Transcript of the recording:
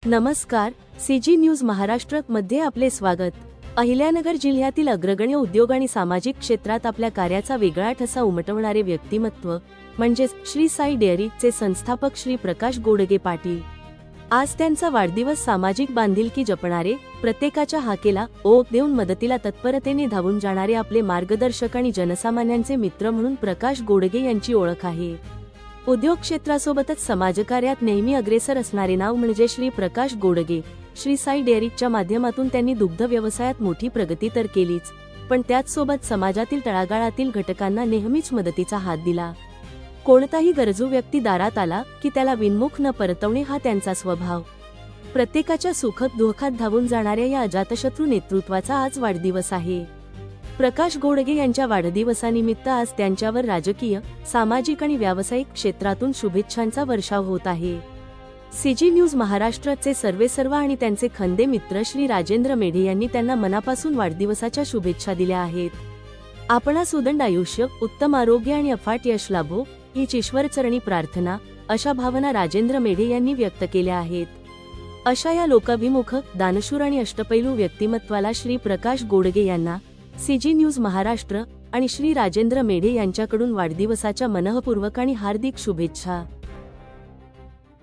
नमस्कार, CG news Maharashtra मध्ये आपले स्वागत। अहिल्यानगर जिल्ह्यातील अग्रगण्य उद्योग आणि सामाजिक क्षेत्रात आपल्या कार्याचा वेगळा ठसा उमटवणारे व्यक्तिमत्व म्हणजे श्री साई डेअरीचे संस्थापक श्री प्रकाश गोडगे पाटील। आज त्यांचा वाढदिवस सामाजिक बांधिलकी जपणारे, प्रत्येकाच्या हाकेला ओघ देऊन मदतीला तत्परतेने धावून जाणारे आपले मार्गदर्शक आणि जनसामान्यांचे मित्र म्हणून प्रकाश गोडगे यांची ओळख आहे। उद्योग क्षेत्रासोबतच समाजकार्यात नेहमी अग्रेसर असणारे नाव म्हणजे श्री प्रकाश गोडगे। श्री साई डेअरीच्या माध्यमातून त्यांनी दुग्ध व्यवसायात मोठी प्रगती तर केलीच, पण त्याचसोबत समाजातील तळागाळातील घटकांना नेहमीच मदतीचा हात दिला। कोणताही गरजू व्यक्ती दारात आला की त्याला विनमुख न परतवणे हा त्यांचा स्वभाव। प्रत्येकाच्या सुखद दुःखात धावून जाणाऱ्या या अजातशत्रू नेतृत्वाचा आज वाढदिवस आहे। प्रकाश गोडगे यांच्या वाढदिवसानिमित्त आज त्यांच्यावर राजकीय, सामाजिक आणि व्यावसायिक क्षेत्रातून शुभेच्छांचा वर्षाव होत आहे। सीजी न्यूज महाराष्ट्राचे सर्वेसर्वा आणि त्यांचे खंदे मित्र श्री राजेंद्र मेढे यांनी त्यांना मनापासून वाढदिवसाच्या शुभेच्छा दिल्या आहेत। आपणास उदंड आयुष्य, उत्तम आरोग्य आणि अफाट यश लाभो हीच ईश्वरचरणी प्रार्थना, अशा भावना राजेंद्र मेढे यांनी व्यक्त केल्या आहेत। अशा या लोकाभिमुख, दानशूर आणि अष्टपैलू व्यक्तिमत्वाला श्री प्रकाश गोडगे यांना सीजी न्यूज महाराष्ट्र आणि श्री राजेंद्र मेढे यांच्याकडून वाढदिवसाच्या मनःपूर्वक आणि हार्दिक शुभेच्छा।